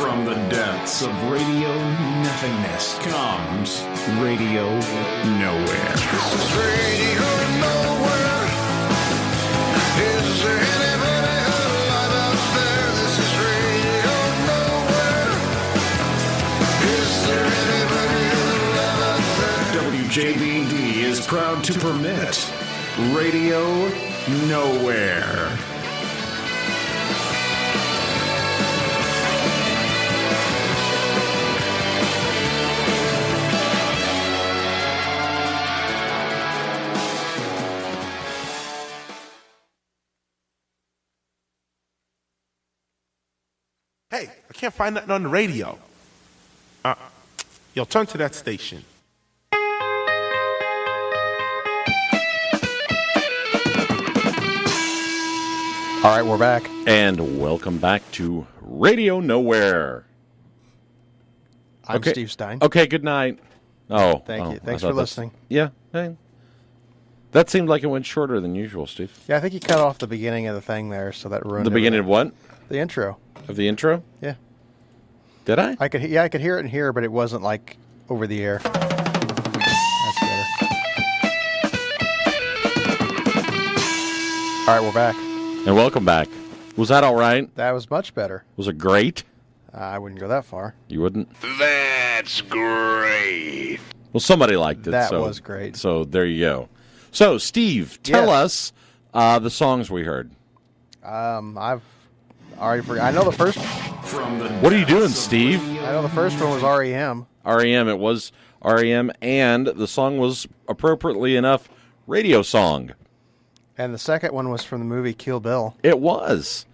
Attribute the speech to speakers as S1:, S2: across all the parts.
S1: From the depths of radio nothingness comes Radio Nowhere.
S2: This is Radio Nowhere. Is there anybody alive out there? This is Radio Nowhere. Is there anybody alive out there?
S1: WJBD is proud to permit Radio Nowhere.
S3: Hey, I can't find nothing on the radio. Yo, turn to that station.
S4: All right, we're back.
S5: And welcome back to Radio Nowhere.
S4: I'm Steve Stein.
S5: Okay, good night.
S4: Thank you. Thanks for listening.
S5: Yeah. Hey. That seemed like it went shorter than usual, Steve.
S4: Yeah, I think you cut off the beginning of the thing there, so that ruined
S5: The beginning of what?
S4: The intro.
S5: Of the intro?
S4: Yeah.
S5: Did I?
S4: I could hear it in here, but it wasn't like over the air. That's better. All right, we're back.
S5: And welcome back. Was that all right?
S4: That was much better.
S5: Was it great?
S4: I wouldn't go that far.
S5: You wouldn't?
S2: That's great.
S5: Well, somebody liked it.
S4: That was great.
S5: So there you go. So, Steve, tell us the songs we heard.
S4: I've already forgot. I know the first.
S5: What are you doing, Steve?
S4: I know the first one was REM.
S5: REM. It was REM, and the song was appropriately enough radio song.
S4: And the second one was from the movie Kill Bill.
S5: It was.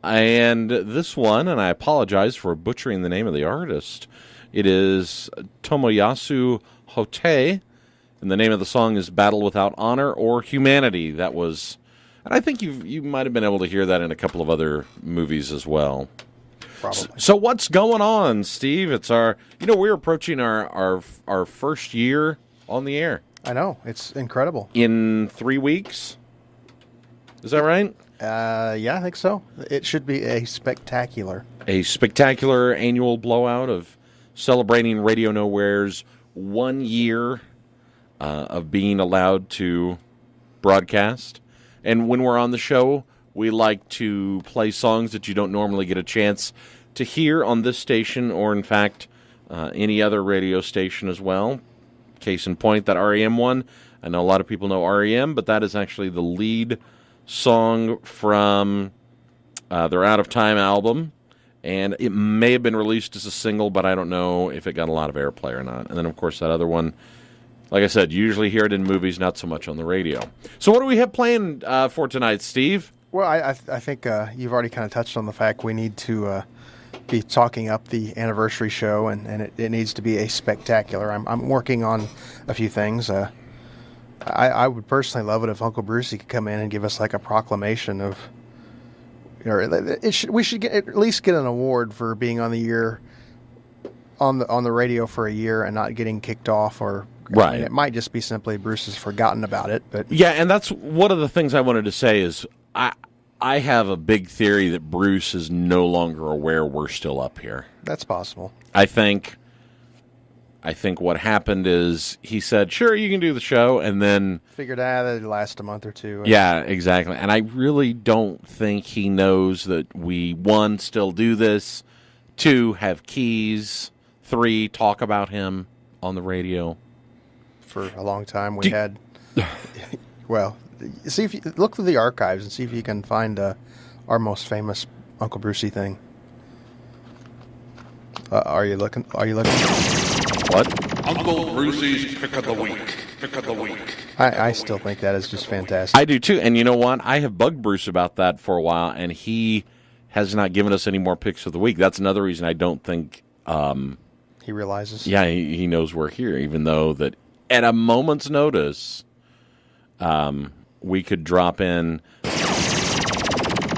S5: And this one, and I apologize for butchering the name of the artist, it is Tomoyasu Hotei, and the name of the song is Battle Without Honor or Humanity. That was, and I think you might have been able to hear that in a couple of other movies as well.
S4: Probably.
S5: So what's going on, Steve? It's we're approaching our first year on the air.
S4: I know. It's incredible.
S5: In 3 weeks. Is that right?
S4: Yeah, I think so. It should be a spectacular
S5: annual blowout of celebrating Radio Nowhere's 1 year of being allowed to broadcast. And when we're on the show, we like to play songs that you don't normally get a chance to hear on this station or, in fact, any other radio station as well. Case in point, that REM one. I know a lot of people know REM, but that is actually the lead song from their Out of Time album, and it may have been released as a single, but I don't know if it got a lot of airplay or not. And then, of course, that other one, like I said, you usually hear it in movies, not so much on the radio. So what do we have planned for tonight, Steve?
S4: Well, I think you've already kind of touched on the fact we need to be talking up the anniversary show, and it needs to be a spectacular. I'm working on a few things. I would personally love it if Uncle Brucey could come in and give us like a proclamation of, we should at least get an award for being on the year, on the radio for a year and not getting kicked off or.
S5: Right.
S4: I mean, it might just be simply Bruce has forgotten about it, but
S5: yeah, and that's one of the things I wanted to say is I have a big theory that Bruce is no longer aware we're still up here.
S4: That's possible.
S5: I think what happened is he said, sure, you can do the show, and then
S4: Figured that'd last a month or two.
S5: Yeah, exactly. And I really don't think he knows that we, 1, still do this, 2, have keys, 3, talk about him on the radio.
S4: For a long time we had, well, see if you look through the archives and see if you can find our most famous Uncle Brucey thing. Are you looking?
S5: What?
S2: Uncle Brucey's Pick of the Week. Pick of the Week.
S4: I still think that is just fantastic.
S5: I do too. And you know what? I have bugged Bruce about that for a while, and he has not given us any more picks of the week. That's another reason I don't think
S4: he realizes.
S5: Yeah, he knows we're here, even though that at a moment's notice, we could drop in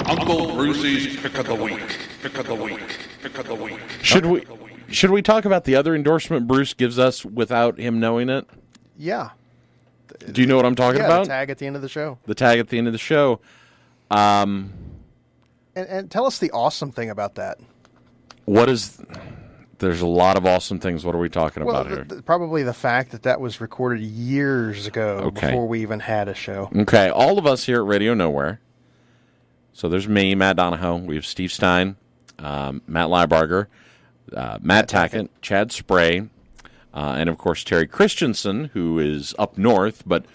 S2: Uncle Brucey's Pick of the Week. Pick of the Week. Pick of the Week.
S5: Should we talk about the other endorsement Bruce gives us without him knowing it?
S4: Yeah.
S5: Do you know what I'm talking about?
S4: The tag at the end of the show.
S5: The tag at the end of the show.
S4: And tell us the awesome thing about that.
S5: What is... There's a lot of awesome things. What are we talking about here?
S4: Probably the fact that was recorded years ago before we even had a show.
S5: Okay, all of us here at Radio Nowhere. So there's me, Matt Donahoe. We have Steve Stein, Matt Liebarger, Matt Tackett, Chad Spray, and of course Terry Christensen, who is up north but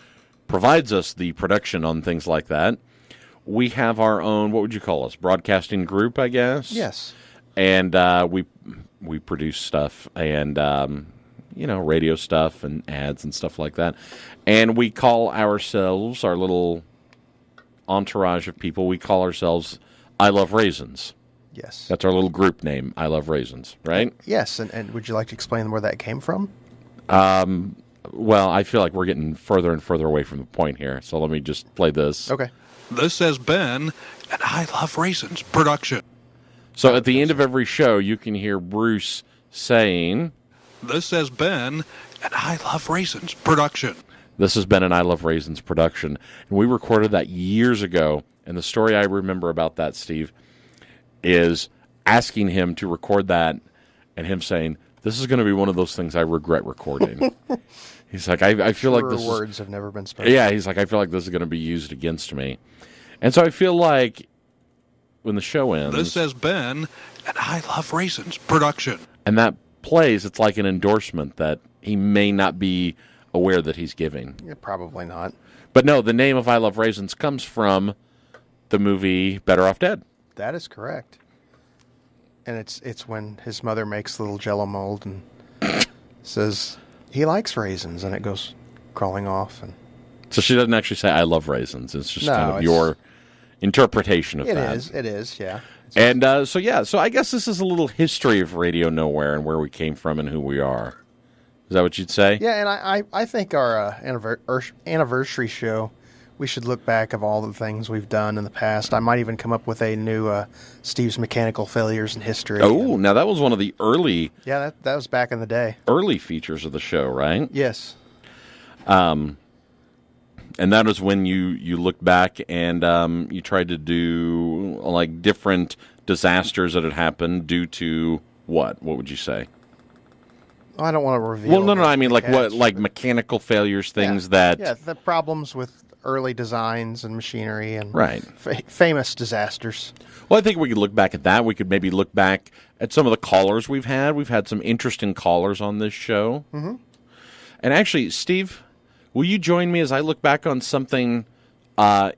S5: provides us the production on things like that. We have our own, what would you call us, broadcasting group, I guess?
S4: Yes.
S5: And we produce stuff and, radio stuff and ads and stuff like that. And we call ourselves, our little entourage of people, we call ourselves I Love Raisins.
S4: Yes.
S5: That's our little group name, I Love Raisins, right?
S4: Yes, and would you like to explain where that came from?
S5: Well, I feel like we're getting further and further away from the point here, so let me just play this.
S4: Okay.
S2: This has been an I Love Raisins production.
S5: So at the end of every show, you can hear Bruce saying...
S2: This has been an I Love Raisins production.
S5: This has been an I Love Raisins production. And we recorded that years ago. And the story I remember about that, Steve, is asking him to record that and him saying, this is going to be one of those things I regret recording. He's like, I feel like this
S4: words have never been spoken.
S5: Yeah, he's like, I feel like this is going to be used against me. And so I feel like when the show ends...
S2: This has been an I Love Raisins production.
S5: And that plays, it's like an endorsement that he may not be aware that he's giving.
S4: Yeah, probably not.
S5: But no, the name of I Love Raisins comes from the movie Better Off Dead.
S4: That is correct. And it's when his mother makes the little Jell-O mold and says, he likes raisins, and it goes crawling off. And
S5: so she doesn't actually say, I love raisins. It's just kind of your interpretation of that.
S4: It is, yeah.
S5: And so I guess this is a little history of Radio Nowhere and where we came from and who we are. Is that what you'd say?
S4: Yeah, and I think our anniversary show, we should look back of all the things we've done in the past. I might even come up with a new Steve's Mechanical Failures in History.
S5: Oh, now that was one of the early...
S4: Yeah, that was back in the day.
S5: Early features of the show, right?
S4: Yes.
S5: And that was when you looked back and you tried to do like different disasters that had happened due to what? What would you say?
S4: I don't want to reveal.
S5: Well, no. I mean, like what? Like mechanical failures, things that.
S4: Yeah, the problems with early designs and machinery and
S5: right.
S4: Famous disasters.
S5: Well, I think we could look back at that. We could maybe look back at some of the callers we've had. We've had some interesting callers on this show. Mm-hmm. And actually, Steve, will you join me as I look back on something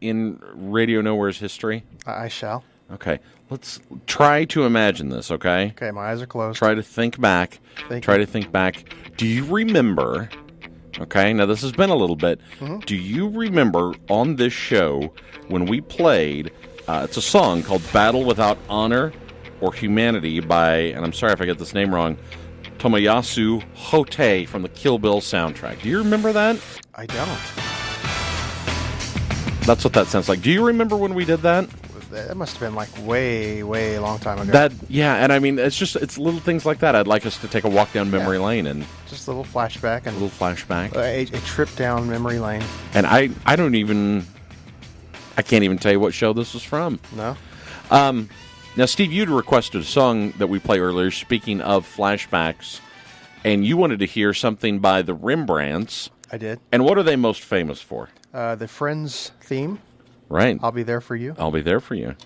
S5: in Radio Nowhere's history?
S4: I shall.
S5: Okay. Let's try to imagine this, okay?
S4: Okay, my eyes are closed.
S5: Try to think back. To think back. Do you remember, okay, now this has been a little bit, do you remember on this show when we played, it's a song called Battle Without Honor or Humanity by, and I'm sorry if I get this name wrong, Tomoyasu Hotei from the Kill Bill soundtrack. Do you remember that?
S4: I don't.
S5: That's what that sounds like. Do you remember when we did that?
S4: That must have been like way, way long time ago.
S5: And I mean, it's little things like that. I'd like us to take a walk down memory lane and
S4: just a little flashback and
S5: a
S4: trip down memory lane.
S5: And I can't even tell you what show this was from.
S4: No.
S5: Now, Steve, you'd requested a song that we play earlier. Speaking of flashbacks, and you wanted to hear something by the Rembrandts.
S4: I did.
S5: And what are they most famous for?
S4: The Friends theme.
S5: Right.
S4: I'll be there for you.
S5: I'll be there for you.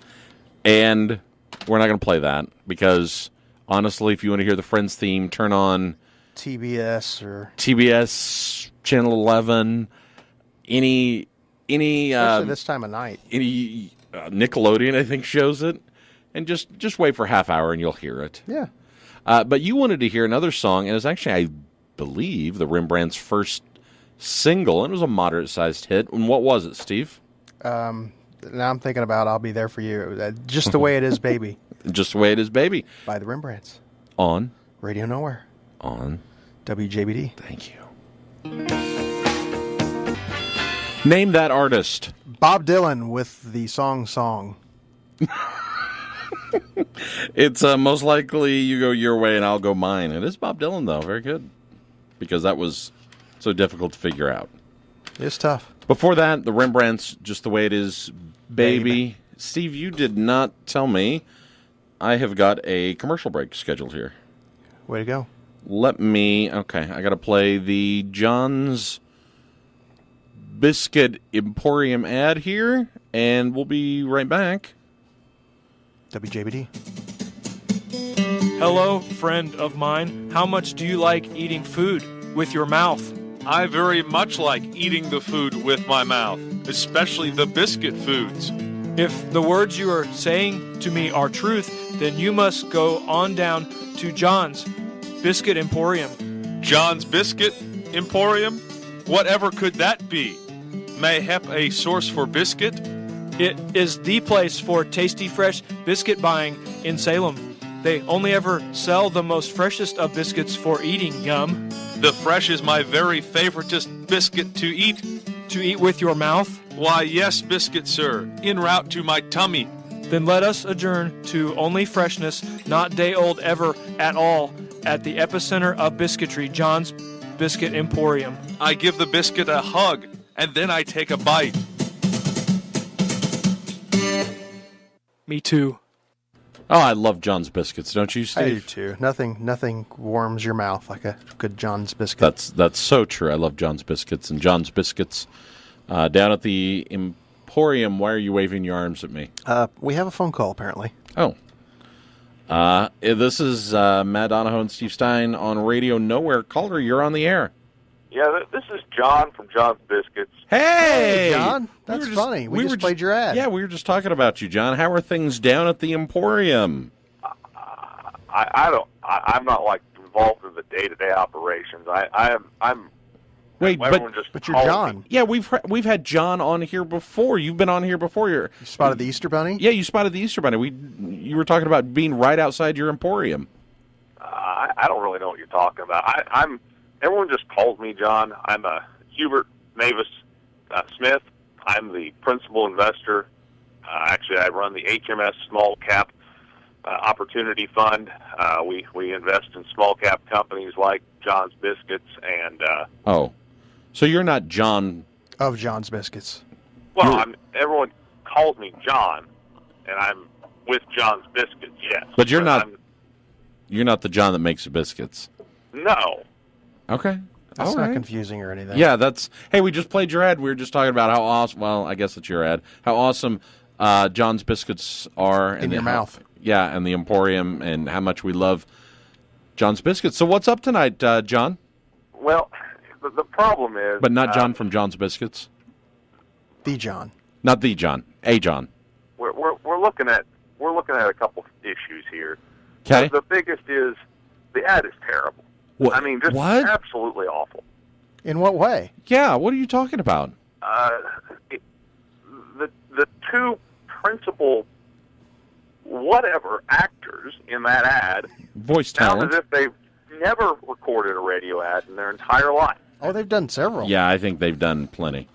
S5: And we're not going to play that because, honestly, if you want to hear the Friends theme, turn on
S4: TBS
S5: Channel 11, any
S4: especially this time of night.
S5: Any Nickelodeon, I think, shows it. And just wait for a half hour and you'll hear it.
S4: Yeah.
S5: But you wanted to hear another song, and it's actually, I believe, the Rembrandts' first single, and it was a moderate-sized hit. And what was it, Steve?
S4: Now I'm thinking about I'll Be There For You. Just the Way It Is, Baby.
S5: Just the Way It Is, Baby.
S4: By the Rembrandts.
S5: On?
S4: Radio Nowhere.
S5: On?
S4: WJBD.
S5: Thank you. Name that artist.
S4: Bob Dylan with the song.
S5: It's most likely you go your way and I'll go mine. It is Bob Dylan, though. Very good. Because that was so difficult to figure out.
S4: It's tough.
S5: Before that, the Rembrandts, Just the Way It Is, Baby. Steve, you did not tell me I have got a commercial break scheduled here.
S4: Way to go.
S5: I got to play the John's Biscuit Emporium ad here, and we'll be right back.
S4: WJBD.
S6: Hello, friend of mine. How much do you like eating food with your mouth?
S2: I very much like eating the food with my mouth, especially the biscuit foods.
S6: If the words you are saying to me are truth, then you must go on down to John's Biscuit Emporium.
S2: John's Biscuit Emporium? Whatever could that be? Mayhap a source for biscuit?
S6: It is the place for tasty, fresh biscuit buying in Salem. They only ever sell the most freshest of biscuits for eating, yum.
S2: The fresh is my very favoritist biscuit to eat.
S6: To eat with your mouth?
S2: Why, yes, biscuit, sir, en route to my tummy.
S6: Then let us adjourn to only freshness, not day-old ever at all, at the epicenter of biscuitry, John's Biscuit Emporium.
S2: I give the biscuit a hug, and then I take a bite.
S6: Me too.
S5: Oh, I love John's Biscuits, don't you, Steve?
S4: I do too. Nothing warms your mouth like a good John's biscuit.
S5: That's so true. I love John's Biscuits. And John's Biscuits down at the Emporium. Why are you waving your arms at me?
S4: We have a phone call, apparently.
S5: Oh. This is Matt Donahoe and Steve Stein on Radio Nowhere. Caller, you're on the air.
S7: Yeah, this is John from John's Biscuits.
S5: Hey,
S4: John. That's funny. We just played your ad.
S5: Yeah, we were just talking about you, John. How are things down at the Emporium?
S7: I'm not like involved in the day-to-day operations. I'm.
S5: Wait,
S7: but
S4: you're John.
S5: Yeah, we've had John on here before. You've been on here before.
S4: You spotted the Easter Bunny?
S5: Yeah, you spotted the Easter Bunny. You were talking about being right outside your Emporium.
S7: I don't really know what you're talking about. Everyone just calls me John. I'm Hubert Mavis Smith. I'm the principal investor. Actually, I run the HMS Small Cap Opportunity Fund. We invest in small cap companies like John's Biscuits and.
S5: So you're not John
S4: of John's Biscuits.
S7: Well, everyone calls me John, and I'm with John's Biscuits. Yes,
S5: but you're not. You're not the John that makes the biscuits.
S7: No.
S5: Okay.
S4: That's not confusing or anything.
S5: Yeah, hey, we just played your ad. We were just talking about how awesome, well, I guess it's your ad, how awesome John's Biscuits are.
S4: In your mouth.
S5: Yeah, and the Emporium, and how much we love John's Biscuits. So what's up tonight, John?
S7: Well, the problem is...
S5: But not John from John's Biscuits?
S4: The John.
S5: Not the John. A John.
S7: We're looking at a couple issues here.
S5: Okay.
S7: The biggest is the ad is terrible.
S5: What?
S7: I mean, just
S5: what?
S7: Absolutely awful.
S4: In what way?
S5: Yeah, what are you talking about?
S7: The two principal whatever actors in that ad
S5: voice
S7: sound
S5: talent
S7: as if they've never recorded a radio ad in their entire life.
S4: Oh, they've done several.
S5: Yeah, I think they've done plenty.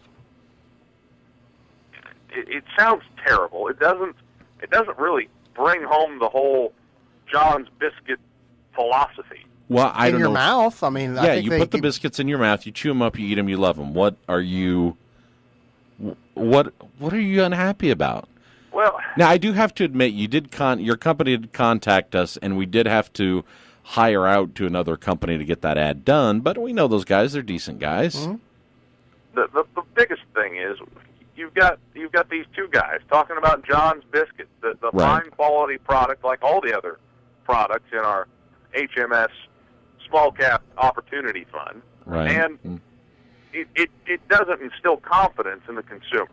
S7: It sounds terrible. It doesn't really bring home the whole John's Biscuit philosophy.
S5: Well, I don't know.
S4: In your mouth? I mean,
S5: yeah, you put the biscuits in your mouth, you chew them up, you eat them, you love them. What are you unhappy about?
S7: Well,
S5: now I do have to admit, your company did contact us, and we did have to hire out to another company to get that ad done. But we know those guys; they're decent guys.
S4: Mm-hmm.
S7: The biggest thing is you've got these two guys talking about John's Biscuit, the
S5: right.
S7: fine quality product like all the other products in our HMS Small Cap Opportunity Fund,
S5: right?
S7: And it doesn't instill confidence in the consumer.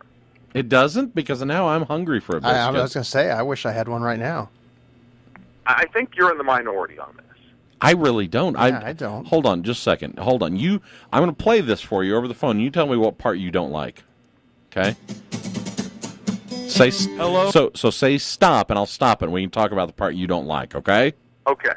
S5: It doesn't, because now I'm hungry for a biscuit.
S4: I was going to say, I wish I had one right now.
S7: I think you're in the minority on this.
S5: I really don't.
S4: Yeah, I don't.
S5: Hold on, just a second. Hold on. I'm going to play this for you over the phone. You tell me what part you don't like. Okay? Say
S6: hello.
S5: So say stop, and I'll stop it. And we can talk about the part you don't like. Okay?
S7: Okay.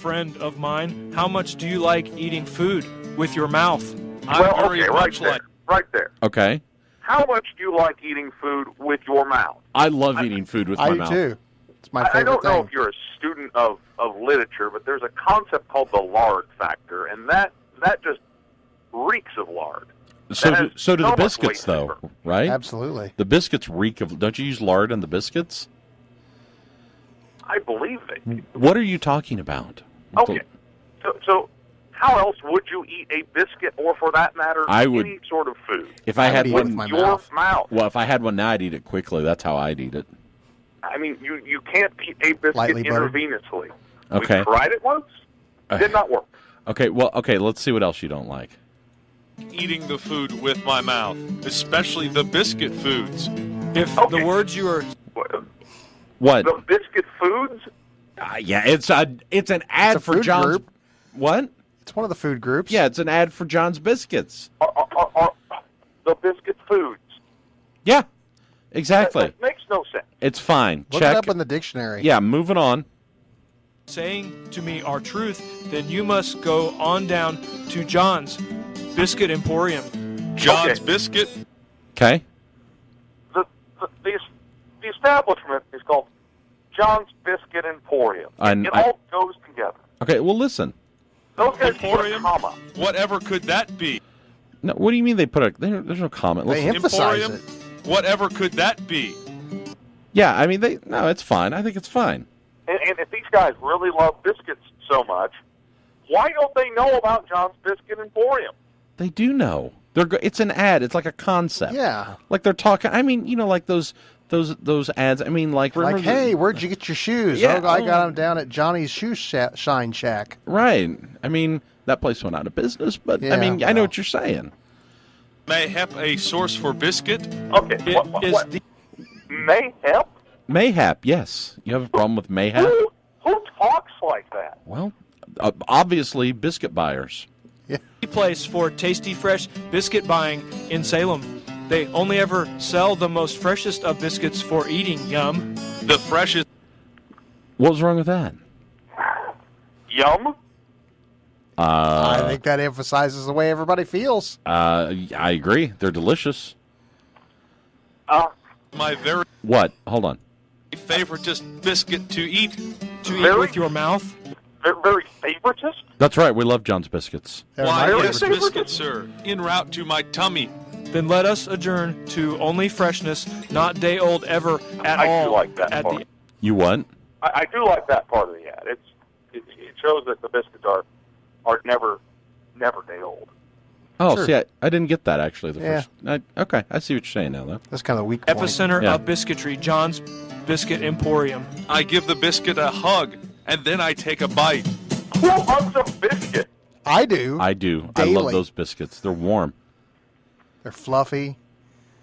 S6: Friend of mine, how much do you like eating food with your mouth?
S7: Right there.
S5: Okay.
S7: How much do you like eating food with your mouth?
S5: I love eating food with my mouth.
S4: I do too. It's my favorite
S7: I don't know
S4: thing.
S7: if you're a student of literature, but there's a concept called the lard factor, and that just reeks of lard.
S5: So do the biscuits, though, right?
S4: Absolutely.
S5: The biscuits reek of... Don't you use lard in the biscuits?
S7: I believe it.
S5: What are you talking about?
S7: Okay. So how else would you eat a biscuit, or for that matter,
S5: I would,
S7: any sort of food?
S5: If I had
S4: eat it
S5: one
S4: with my
S7: Your mouth.
S5: Well, if I had one now, I'd eat it quickly. That's how I'd eat it.
S7: I mean, you can't eat a biscuit
S4: Lightly buttered.
S7: intravenously.
S5: Okay.
S7: We tried it once. Did not work.
S5: Okay, well, let's see what else you don't like.
S2: Eating the food with my mouth, especially the biscuit foods.
S6: If
S7: Okay.
S6: the words you are
S5: What?
S7: The biscuit foods?
S5: Yeah, it's an ad
S4: It's a
S5: for
S4: food
S5: John's.
S4: group.
S5: What?
S4: It's one of the food groups.
S5: Yeah, it's an ad for John's Biscuits.
S7: Are the biscuit foods?
S5: Yeah, exactly.
S7: That makes no sense.
S5: It's fine.
S4: Look
S5: Check.
S4: it up in the dictionary.
S5: Yeah, moving on.
S6: saying to me are truth, then you must go on down to John's Biscuit Emporium.
S2: John's
S7: Okay.
S2: Biscuit.
S5: Okay.
S7: The establishment is called John's Biscuit Emporium.
S5: And
S7: It all goes together.
S5: Okay, well, listen.
S7: Those guys put a
S2: Emporium.
S7: comma.
S2: Whatever could that be?
S5: No, what do you mean they put a... There's no comment.
S4: They
S5: Listen.
S4: emphasize
S2: Emporium.
S4: it.
S2: Whatever could that be?
S5: Yeah, I mean, no, it's fine. I think it's fine.
S7: And if these guys really love biscuits so much, why don't they know about John's Biscuit Emporium?
S5: They do know. It's an ad. It's like a concept.
S4: Yeah.
S5: Like they're talking... I mean, like those ads. I mean, like...
S4: Like,
S5: remember
S4: hey, where'd you get your shoes?
S5: Yeah,
S4: I got them down at Johnny's Shine Shack.
S5: Right. I mean, that place went out of business, but, I
S4: Yeah,
S5: mean, I know
S4: well.
S5: what you're saying.
S2: Mayhap a source for biscuit.
S7: Okay,
S6: It is
S7: what?
S6: the
S7: Mayhap?
S5: Mayhap, yes. You have a problem with mayhap?
S7: Who talks like that?
S5: Well, obviously, biscuit buyers.
S6: place for tasty, fresh biscuit buying in Salem. They only ever sell the most freshest of biscuits for eating. Yum.
S2: The freshest.
S5: What was wrong with that?
S7: Yum?
S4: I think that emphasizes the way everybody feels.
S5: I agree. They're delicious.
S2: My very
S5: What? Hold on.
S2: favoritist biscuit to eat.
S6: To eat
S7: Very-
S6: with your mouth.
S7: They're very favoritist?
S5: That's right. We love John's Biscuits.
S4: They're
S2: Why,
S4: my
S2: yes,
S4: favorite.
S2: biscuit, sir. En route to my tummy.
S6: Then let us adjourn to only freshness, not day old ever at
S7: I do
S6: all.
S7: like that
S6: at
S7: part.
S6: the
S5: You what?
S7: I do like that part of the ad. It shows that the biscuits are never day old.
S5: Oh,
S4: Sure.
S5: see, I didn't get that, actually.
S4: Yeah.
S5: Okay, I see what you're saying now, though.
S4: That's kind of the weak point.
S6: epicenter
S5: Yeah.
S6: of biscuitry, John's Biscuit Emporium.
S2: I give the biscuit a hug, and then I take a bite.
S7: Who hugs a biscuit?
S4: I do.
S5: I do. I love
S4: Daily.
S5: those biscuits. They're warm.
S4: They're fluffy.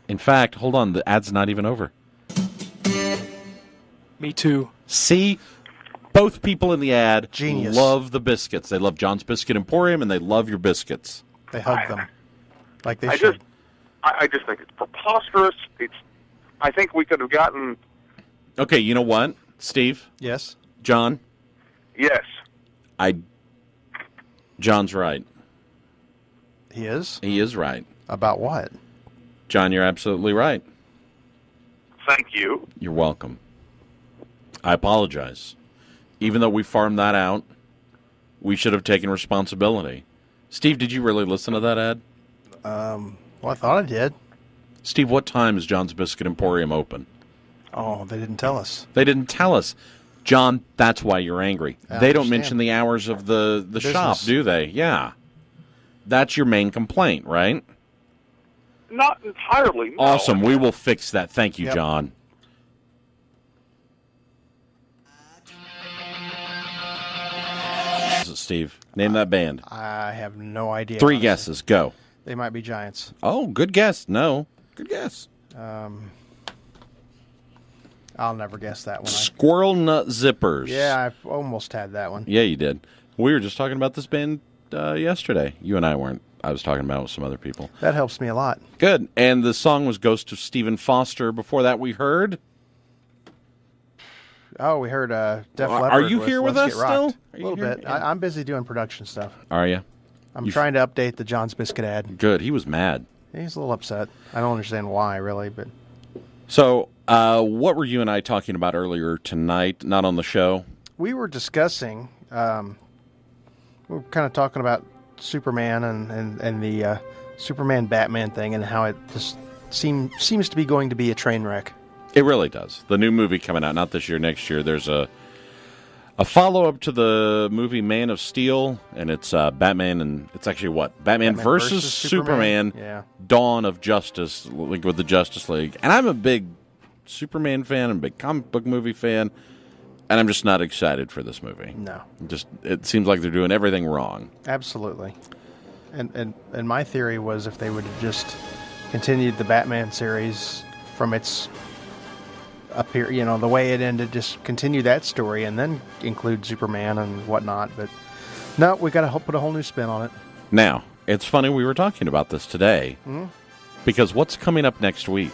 S5: In fact, hold on. The ad's not even over.
S6: Me too.
S5: See? Both people in the ad
S4: Genius.
S5: love the biscuits. They love John's Biscuit Emporium, and they love your biscuits.
S4: They hug them. Like they
S7: I
S4: should.
S7: just think it's preposterous. I think we could have gotten
S5: Okay, you know what, Steve?
S4: Yes.
S5: John?
S7: yes.
S5: John's right.
S4: He is?
S5: He is right.
S4: About what?
S5: John, you're absolutely right.
S7: Thank you.
S5: You're welcome. I apologize. Even though we farmed that out, we should have taken responsibility. Steve, did you really listen to that ad?
S4: Well, I thought I did.
S5: Steve, what time is John's Biscuit Emporium open?
S4: Oh, they didn't tell us.
S5: They didn't tell us. John, that's why you're angry.
S4: I
S5: They don't
S4: understand.
S5: mention the hours of the shop,
S4: Business.
S5: do they? Yeah. That's your main complaint, right?
S7: Not entirely. No.
S5: Awesome. We will fix that. Thank you,
S4: Yep.
S5: John. This is Steve. Name that band.
S4: I have no idea.
S5: 3
S4: honestly.
S5: guesses. Go.
S4: They might be Giants.
S5: Oh, good guess. No. Good guess.
S4: I'll never guess that one.
S5: Squirrel Nut Zippers.
S4: Yeah, I've almost had that one.
S5: Yeah, you did. We were just talking about this band yesterday. You and I weren't. I was talking about it with some other people.
S4: That helps me a lot.
S5: Good. And the song was Ghost of Stephen Foster. Before that, we heard...
S4: Oh, we heard Def
S5: Are
S4: Leppard.
S5: you here with
S4: Let's
S5: us
S4: Get Rocked.
S5: still? Are
S4: A
S5: you
S4: little
S5: here?
S4: bit.
S5: Yeah.
S4: I'm busy doing production stuff.
S5: Are you?
S4: I'm trying to update the John's Biscuit ad.
S5: Good. He was mad.
S4: He's a little upset. I don't understand why, really, but
S5: So, what were you and I talking about earlier tonight? Not on the show.
S4: we were discussing. We were kind of talking about Superman and the Superman Batman thing and how it just seems to be going to be a train wreck.
S5: It really does. The new movie coming out, not this year, next year. There's a A follow-up to the movie Man of Steel, and it's Batman, and it's actually what? Batman versus Superman.
S4: Yeah.
S5: Dawn of Justice, like with the Justice League. And I'm a big Superman fan, I'm a big comic book movie fan, and I'm just not excited for this movie.
S4: No.
S5: It seems like they're doing everything wrong.
S4: Absolutely. And my theory was if they would have just continued the Batman series from its up here, the way it ended, just continue that story and then include Superman and whatnot. But no, we got to put a whole new spin on it.
S5: Now, it's funny we were talking about this today because what's coming up next week?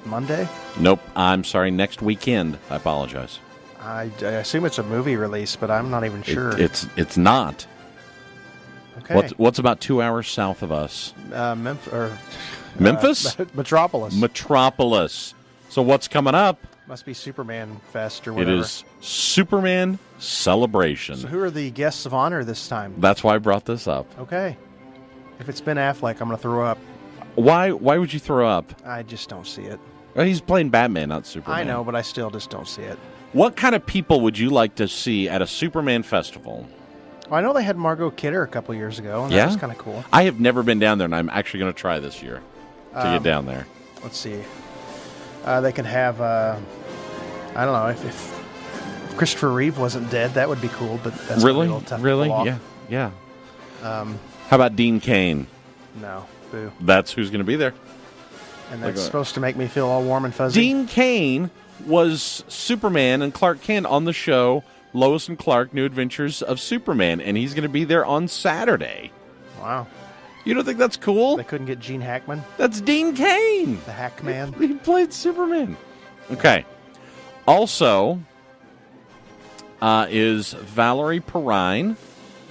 S4: Monday?
S5: Nope, I'm sorry, next weekend. I apologize.
S4: I assume it's a movie release, but I'm not even sure.
S5: It's not.
S4: Okay.
S5: What's about 2 hours south of us?
S4: Memphis? Metropolis.
S5: Metropolis. So what's coming up?
S4: Must be Superman Fest or whatever.
S5: It is Superman Celebration.
S4: So who are the guests of honor this time?
S5: That's why I brought this up.
S4: Okay. If it's Ben Affleck, I'm going to throw up.
S5: Why would you throw up?
S4: I just don't see it.
S5: Well, he's playing Batman, not Superman.
S4: I know, but I still just don't see it.
S5: What kind of people would you like to see at a Superman festival?
S4: Well, I know they had Margot Kidder a couple years ago, and that was kind of cool.
S5: I have never been down there, and I'm actually going to try this year to get down there.
S4: Let's see. They could have, I don't know, if Christopher Reeve wasn't dead, that would be cool, but that's
S5: really?
S4: a little tough
S5: Really?
S4: to pull off.
S5: Yeah. How about Dean Cain?
S4: No, boo.
S5: That's who's going to be there.
S4: And that's supposed to make me feel all warm and fuzzy.
S5: Dean Cain was Superman and Clark Kent on the show Lois and Clark, New Adventures of Superman, and he's going to be there on Saturday.
S4: Wow.
S5: You don't think that's cool?
S4: They couldn't get Gene Hackman?
S5: That's Dean Cain.
S4: The Hackman?
S5: He played Superman. Okay. Also is Valerie Perrine,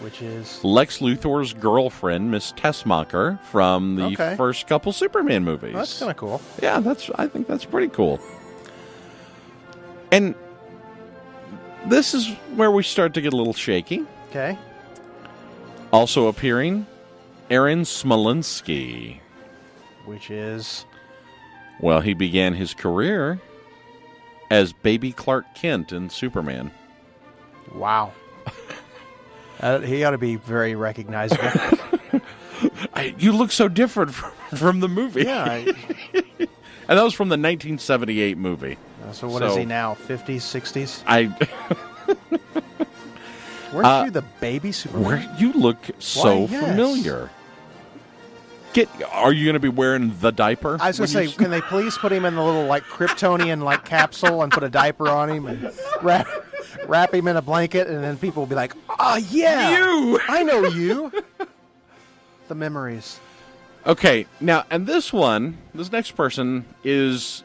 S4: which is
S5: Lex Luthor's girlfriend, Miss Tessmacher, from the first couple Superman movies.
S4: Well, that's kind of cool.
S5: Yeah, I think that's pretty cool. And this is where we start to get a little shaky.
S4: Okay.
S5: Also appearing, Aaron Smolinski.
S4: Which is?
S5: Well, he began his career as baby Clark Kent in Superman.
S4: Wow. He ought to be very recognizable.
S5: You look so different from the movie.
S4: Yeah.
S5: And that was from the 1978 movie.
S4: So what is he now? 50s, 60s? Weren't you the baby Superman?
S5: You look so familiar. Are you going to be wearing the diaper?
S4: I was going to say, can they please put him in the little Kryptonian capsule and put a diaper on him and wrap him in a blanket, and then people will be like, "Oh yeah,
S5: you!
S4: I know you." The memories.
S5: Okay, now and this next person is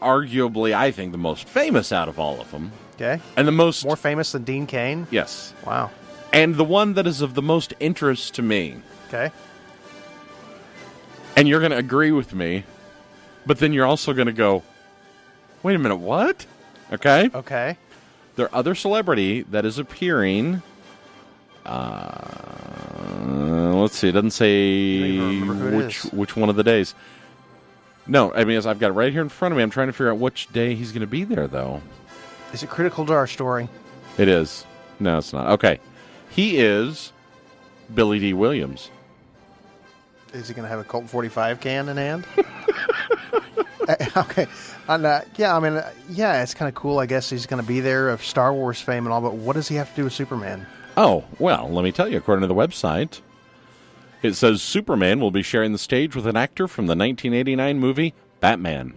S5: arguably, I think, the most famous out of all of them.
S4: Okay,
S5: and the more
S4: famous than Dean Cain.
S5: Yes.
S4: Wow.
S5: And the one that is of the most interest to me.
S4: Okay.
S5: And you're going to agree with me, but then you're also going to go, wait a minute, what? Okay?
S4: Okay.
S5: Their other celebrity that is appearing, let's see, it doesn't say which one of the days. No, I mean, I've got it right here in front of me. I'm trying to figure out which day he's going to be there, though.
S4: Is it critical to our story?
S5: It is. No, it's not. Okay. He is Billy D. Williams.
S4: Is he going to have a Colt 45 can in hand? Okay. It's kind of cool. I guess he's going to be there of Star Wars fame and all, but what does he have to do with Superman?
S5: Oh, well, let me tell you. According to the website, it says Superman will be sharing the stage with an actor from the 1989 movie Batman.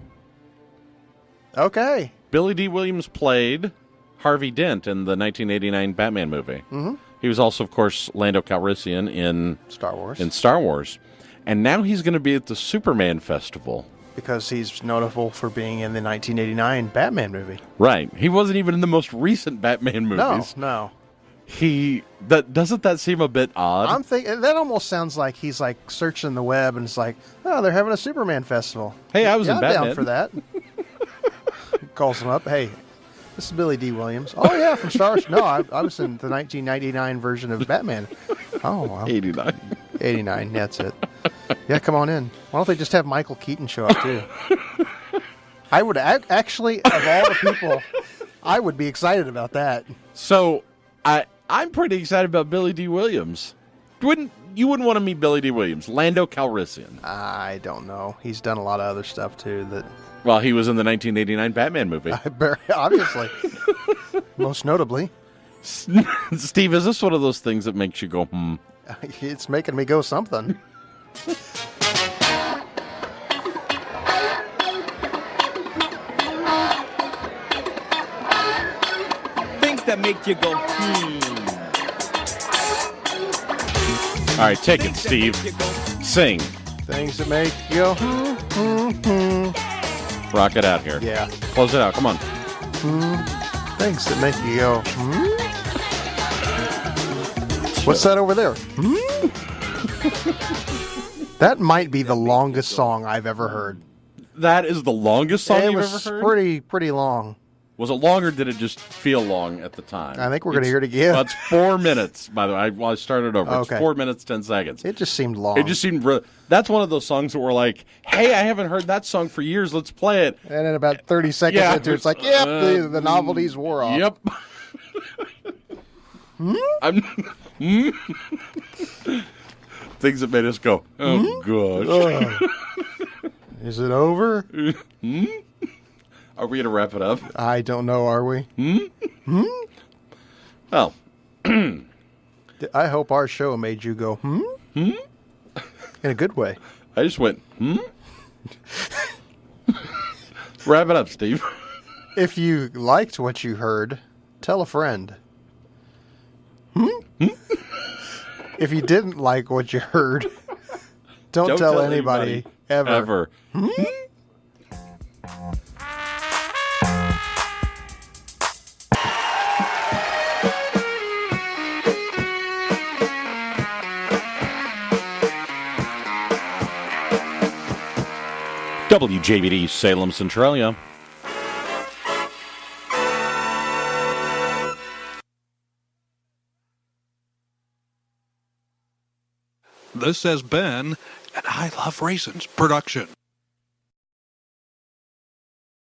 S4: Okay.
S5: Billy D. Williams played Harvey Dent in the 1989 Batman movie.
S4: Mm-hmm.
S5: He was also, of course, Lando Calrissian in
S4: Star Wars.
S5: And now he's going to be at the Superman Festival.
S4: Because he's notable for being in the 1989 Batman movie.
S5: Right. He wasn't even in the most recent Batman movies.
S4: No.
S5: Doesn't that seem a bit odd?
S4: I'm thinking that almost sounds like he's like searching the web and it's like, oh, they're having a Superman festival.
S5: Hey, I was in Batman.
S4: I'm down for that. Calls him up. Hey, this is Billy D. Williams. Oh yeah, from Star Wars. No, I was in the 1999 version of Batman. Oh, wow.
S5: 89.
S4: 89. That's it. Yeah, come on in. Why don't they just have Michael Keaton show up too? I would actually, of all the people, I would be excited about that.
S5: So I'm pretty excited about Billy D. Williams. You wouldn't want to meet Billy D. Williams, Lando Calrissian.
S4: I don't know. He's done a lot of other stuff too.
S5: Well, he was in the 1989 Batman movie.
S4: Obviously, most notably.
S5: Steve, is this one of those things that makes you go, hmm?
S4: It's making me go something.
S8: Things that make you go,
S5: All right, take it, Steve. Sing.
S4: Things that make you go,
S5: Rock it out here.
S4: Yeah.
S5: Close it out. Come on.
S4: Things that make you go, What's that over there? That might be the longest song I've ever heard.
S5: That is the longest song you've ever heard?
S4: It was pretty long.
S5: Was it long, or did it just feel long at the time?
S4: I think we're going to hear it again.
S5: Well, it's 4 minutes, by the way. I started over.
S4: Okay.
S5: It's 4 minutes, 10 seconds.
S4: It just seemed long.
S5: It just seemed... That's one of those songs that we're like, hey, I haven't heard that song for years. Let's play it.
S4: And then about 30 seconds into it, it's like, yep, the novelties wore off.
S5: Yep. Things that made us go, oh, gosh.
S4: Is it over?
S5: Are we going to wrap it up?
S4: I don't know, are we?
S5: Well.
S4: I hope our show made you go, In a good way.
S5: I just went, Wrap it up, Steve.
S4: If you liked what you heard, tell a friend. If you didn't like what you heard, don't tell anybody ever.
S5: WJBD Salem Centralia.
S9: This has been an I Love Raisins production.